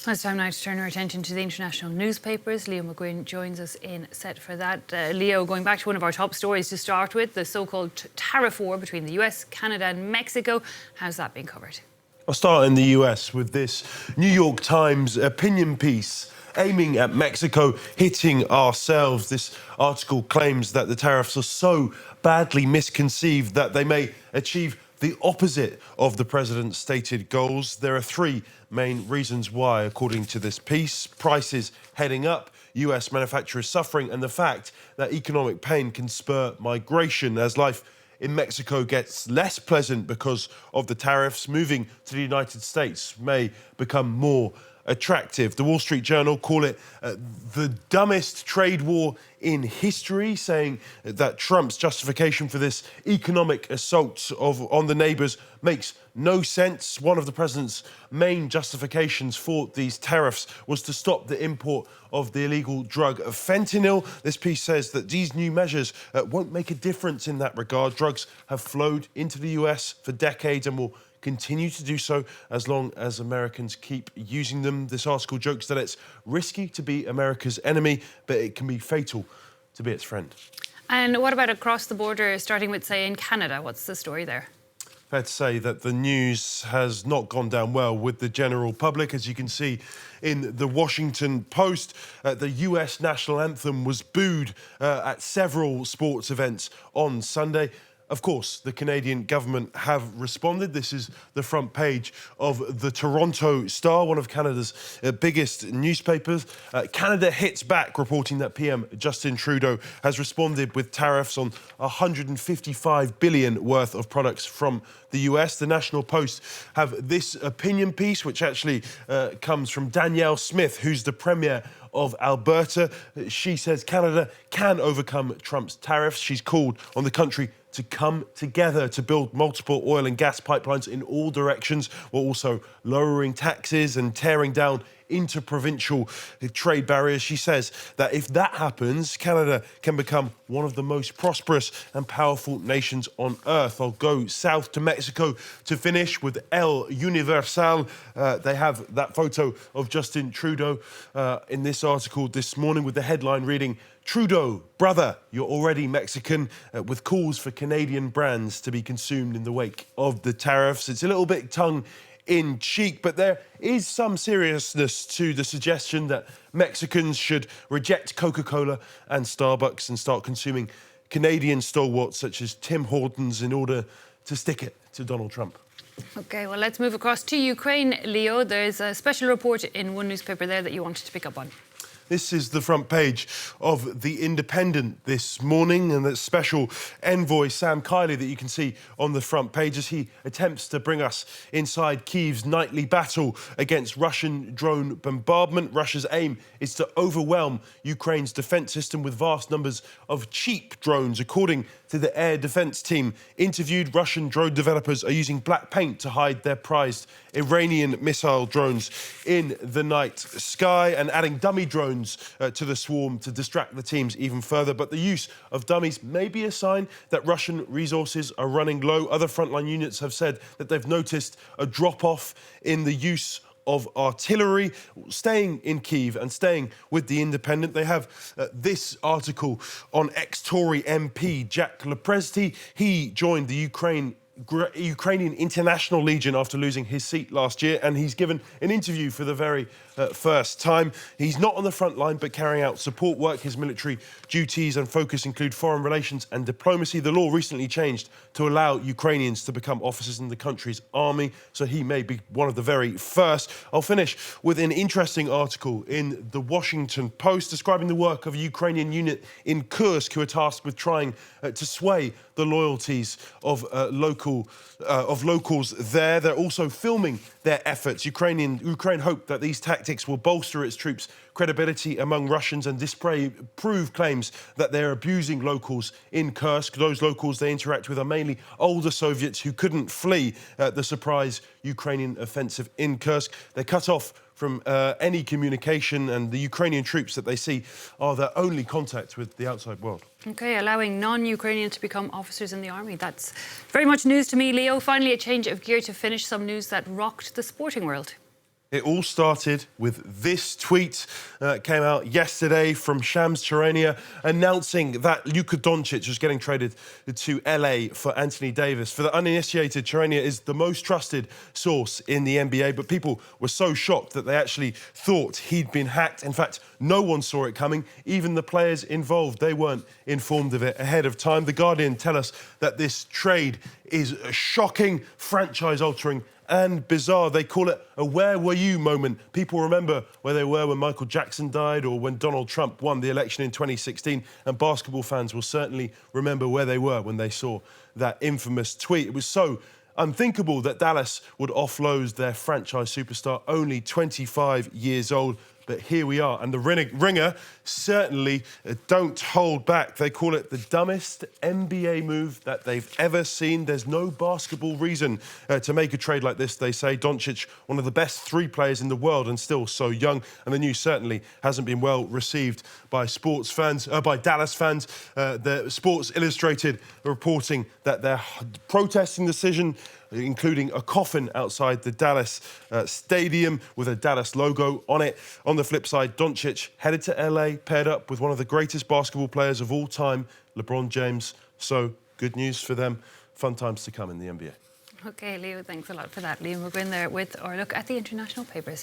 It's time now to turn our attention to the international newspapers. Leo McGuinn joins us in set for that. Leo, going back to one of our top stories to start with, the so-called tariff war between the US, Canada and Mexico. How's that been covered? I'll start in the US with this New York Times opinion piece aiming at Mexico, hitting ourselves. This article claims that the tariffs are so badly misconceived that they may achieve the opposite of the president's stated goals. There are three main reasons why, according to this piece: prices heading up, US manufacturers suffering, and the fact that economic pain can spur migration. As life in Mexico gets less pleasant because of the tariffs, moving to the United States may become more attractive. The Wall Street Journal call it the dumbest trade war in history, saying that Trump's justification for this economic assault on the neighbours makes no sense. One of the president's main justifications for these tariffs was to stop the import of the illegal drug fentanyl. This piece says that these new measures won't make a difference in that regard. Drugs have flowed into the US for decades and will continue to do so as long as Americans keep using them. This article jokes that it's risky to be America's enemy, but it can be fatal to be its friend. And what about across the border, starting with, say, in Canada? What's the story there? Fair to say that the news has not gone down well with the general public. As you can see in the Washington Post, the US national anthem was booed at several sports events on Sunday. Of course, the Canadian government have responded. This is the front page of the Toronto Star, one of Canada's biggest newspapers. Canada hits back, reporting that PM Justin Trudeau has responded with tariffs on $155 billion worth of products from the US. The National Post have this opinion piece, which actually comes from Danielle Smith, who's the Premier of Alberta. She says Canada can overcome Trump's tariffs. She's called on the country to come together to build multiple oil and gas pipelines in all directions, while also lowering taxes and tearing down interprovincial trade barriers. She says that if that happens, Canada can become one of the most prosperous and powerful nations on earth. I'll go south to Mexico to finish with El Universal. They have that photo of Justin Trudeau in this article this morning, with the headline reading, "Trudeau, brother, you're already Mexican," with calls for Canadian brands to be consumed in the wake of the tariffs. It's a little bit tongue-in-cheek, but there is some seriousness to the suggestion that Mexicans should reject Coca-Cola and Starbucks and start consuming Canadian stalwarts such as Tim Hortons in order to stick it to Donald Trump. OK, well, let's move across to Ukraine, Leo. There's a special report in one newspaper there that you wanted to pick up on. This is the front page of The Independent this morning, and that's special envoy Sam Kiley that you can see on the front page as he attempts to bring us inside Kyiv's nightly battle against Russian drone bombardment. Russia's aim is to overwhelm Ukraine's defence system with vast numbers of cheap drones. According to the air defence team interviewed, Russian drone developers are using black paint to hide their prized Iranian missile drones in the night sky and adding dummy drones to the swarm to distract the teams even further. But the use of dummies may be a sign that Russian resources are running low. Other frontline units have said that they've noticed a drop-off in the use of artillery. Staying in Kyiv and staying with The Independent, they have this article on ex-Tory MP Jack Lepresti. He joined the Ukrainian International Legion after losing his seat last year, and he's given an interview for the very first time. He's not on the front line, but carrying out support work. His military duties and focus include foreign relations and diplomacy. The law recently changed to allow Ukrainians to become officers in the country's army, so he may be one of the very first. I'll finish with an interesting article in the Washington Post describing the work of a Ukrainian unit in Kursk who are tasked with trying to sway the loyalties of locals there. They're also filming their efforts. Ukraine hope that these tactics will bolster its troops' credibility among Russians and disprove claims that they're abusing locals in Kursk. Those locals they interact with are mainly older Soviets who couldn't flee the surprise Ukrainian offensive in Kursk. They're cut off from any communication, and the Ukrainian troops that they see are their only contact with the outside world. OK, allowing non-Ukrainians to become officers in the army. That's very much news to me, Leo. Finally, a change of gear to finish, some news that rocked the sporting world. It all started with this tweet that came out yesterday from Shams Charania announcing that Luka Doncic was getting traded to LA for Anthony Davis. For the uninitiated, Charania is the most trusted source in the NBA, but people were so shocked that they actually thought he'd been hacked. In fact, no one saw it coming. Even the players involved, they weren't informed of it ahead of time. The Guardian tell us that this trade is shocking, franchise-altering and bizarre. They call it a where were you moment. People remember where they were when Michael Jackson died or when Donald Trump won the election in 2016, and basketball fans will certainly remember where they were when they saw that infamous tweet. It was so unthinkable that Dallas would offload their franchise superstar, only 25 years old. But here we are, and the Ringer certainly don't hold back. They call it the dumbest NBA move that they've ever seen. There's no basketball reason to make a trade like this, they say. Doncic, one of the best three players in the world and still so young. And the news certainly hasn't been well received by sports fans, by Dallas fans. The Sports Illustrated reporting that their protesting decision, including a coffin outside the Dallas stadium with a Dallas logo on it. On the flip side, Doncic headed to LA, paired up with one of the greatest basketball players of all time, LeBron James. So, good news for them. Fun times to come in the NBA. OK, Leo, thanks a lot for that. Liam McGuinn there with our look at the international papers.